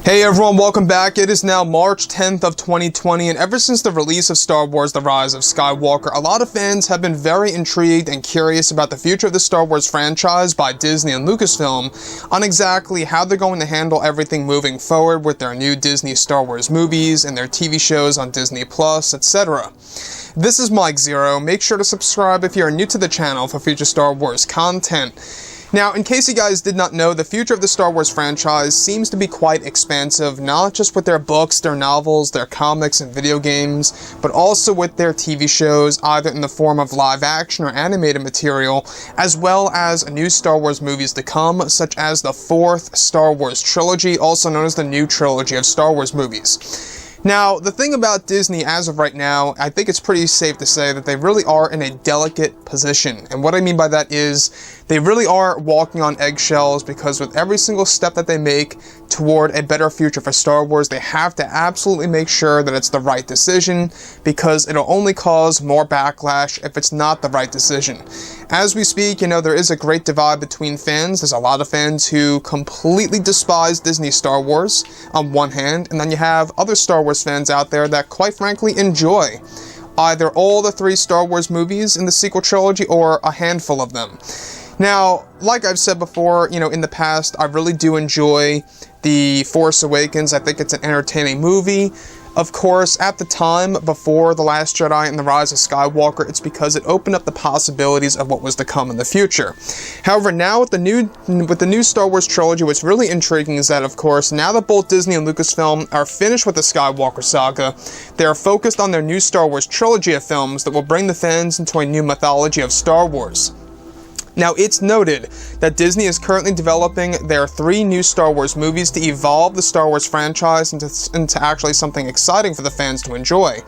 Hey everyone, welcome back. It is now March 10th of 2020, and ever since the release of Star Wars: The Rise of Skywalker, a lot of fans have been very intrigued and curious about the future of the Star Wars franchise by Disney and Lucasfilm on exactly how they're going to handle everything moving forward with their new Disney Star Wars movies and their TV shows on Disney+, etc. This is Mike Zero. Make sure to subscribe if you are new to the channel for future Star Wars content. Now, in case you guys did not know, the future of the Star Wars franchise seems to be quite expansive, not just with their books, their novels, their comics and video games, but also with their TV shows, either in the form of live action or animated material, as well as new Star Wars movies to come, such as the fourth Star Wars trilogy, also known as the new trilogy of Star Wars movies. Now, the thing about Disney as of right now, I think it's pretty safe to say that they really are in a delicate position. And what I mean by that is, they really are walking on eggshells because with every single step that they make toward a better future for Star Wars, they have to absolutely make sure that it's the right decision, because it'll only cause more backlash if it's not the right decision. As we speak, there is a great divide between fans. There's a lot of fans who completely despise Disney Star Wars on one hand, and then you have other Star Wars fans out there that quite frankly enjoy either all the three Star Wars movies in the sequel trilogy or a handful of them. Now, like I've said before, in the past, I really do enjoy The Force Awakens. I think it's an entertaining movie. Of course, at the time, before The Last Jedi and The Rise of Skywalker, it's because it opened up the possibilities of what was to come in the future. However, now with the new Star Wars trilogy, what's really intriguing is that, of course, now that both Disney and Lucasfilm are finished with the Skywalker saga, they are focused on their new Star Wars trilogy of films that will bring the fans into a new mythology of Star Wars. Now, it's noted that Disney is currently developing their three new Star Wars movies to evolve the Star Wars franchise into actually something exciting for the fans to enjoy,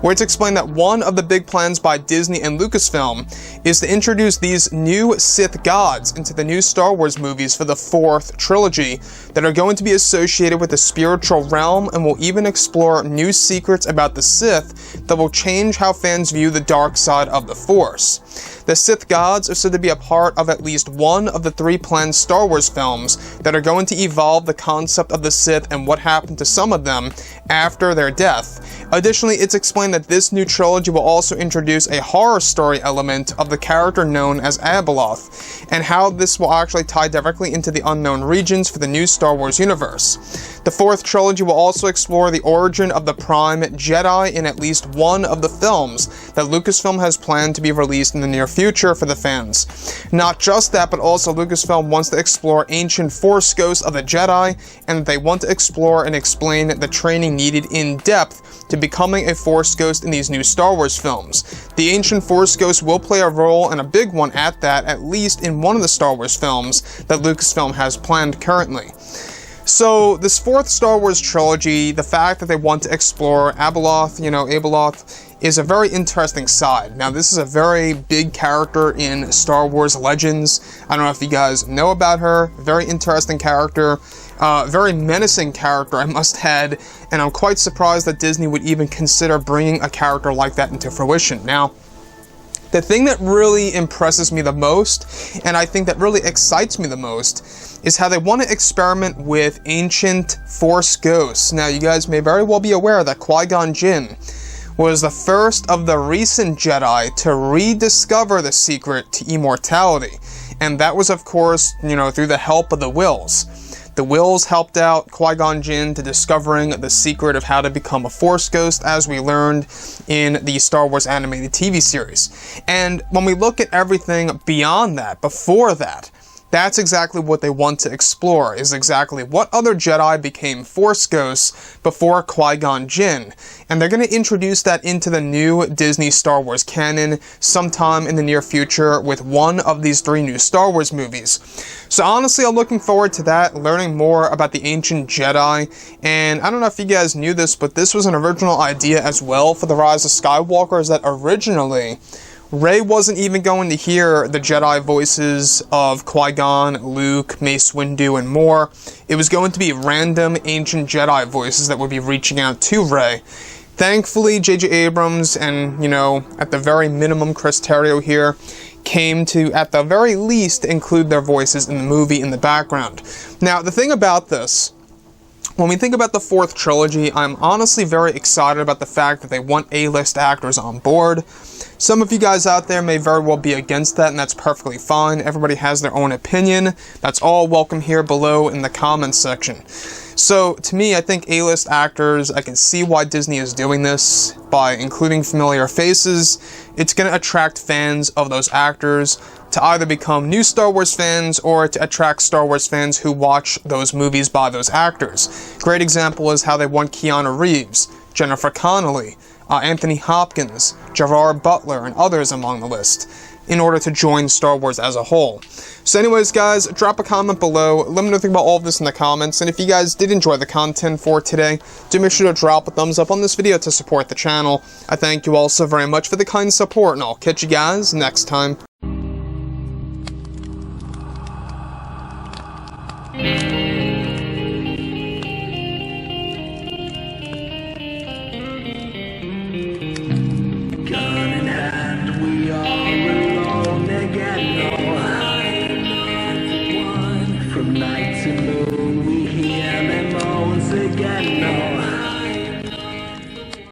where it's explained that one of the big plans by Disney and Lucasfilm is to introduce these new Sith gods into the new Star Wars movies for the fourth trilogy that are going to be associated with the spiritual realm and will even explore new secrets about the Sith that will change how fans view the dark side of the Force. The Sith gods are said to be a part of at least one of the three planned Star Wars films that are going to evolve the concept of the Sith and what happened to some of them after their death. Additionally, it's explained that this new trilogy will also introduce a horror story element of the character known as Abeloth, and how this will actually tie directly into the unknown regions for the new Star Wars universe. The fourth trilogy will also explore the origin of the Prime Jedi in at least one of the films that Lucasfilm has planned to be released in the near future for the fans. Not just that, but also Lucasfilm wants to explore ancient Force ghosts of the Jedi, and they want to explore and explain the training needed in depth to becoming a Force ghost in these new Star Wars films. The ancient Force ghosts will play a role, and a big one at that, at least in one of the Star Wars films that Lucasfilm has planned currently. So, this fourth Star Wars trilogy, the fact that they want to explore Abeloth, is a very interesting side. Now, this is a very big character in Star Wars Legends. I don't know if you guys know about her. Very interesting character. Very menacing character, I must add. And I'm quite surprised that Disney would even consider bringing a character like that into fruition. Now, the thing that really impresses me the most, and I think that really excites me the most, is how they want to experiment with ancient Force ghosts. Now, you guys may very well be aware that Qui-Gon Jinn was the first of the recent Jedi to rediscover the secret to immortality. And that was, of course, through the help of the Wills. The Wills helped out Qui-Gon Jinn to discovering the secret of how to become a Force ghost, as we learned in the Star Wars animated TV series. And when we look at everything beyond that, before that, that's exactly what they want to explore, is exactly what other Jedi became Force ghosts before Qui-Gon Jinn. And they're going to introduce that into the new Disney Star Wars canon sometime in the near future with one of these three new Star Wars movies. So honestly, I'm looking forward to that, learning more about the ancient Jedi. And I don't know if you guys knew this, but this was an original idea as well for The Rise of Skywalker, is that originally Rey wasn't even going to hear the Jedi voices of Qui-Gon, Luke, Mace Windu, and more. It was going to be random ancient Jedi voices that would be reaching out to Rey. Thankfully, J.J. Abrams and, at the very minimum, Chris Terrio here, came to, at the very least, include their voices in the movie in the background. Now, the thing about this, When we think about the fourth trilogy, I'm honestly very excited about the fact that they want A-list actors on board. Some of you guys out there may very well be against that, and that's perfectly fine. Everybody has their own opinion. That's all welcome here below in the comments section. So, to me, I think A-list actors, I can see why Disney is doing this by including familiar faces. It's going to attract fans of those actors to either become new Star Wars fans or to attract Star Wars fans who watch those movies by those actors. Great example is how they want Keanu Reeves, Jennifer Connelly, Anthony Hopkins, Gerard Butler, and others among the list, in order to join Star Wars as a whole. So anyways, guys, drop a comment below. Let me know what you think about all of this in the comments, and if you guys did enjoy the content for today, do make sure to drop a thumbs up on this video to support the channel. I thank you all so very much for the kind support, and I'll catch you guys next time.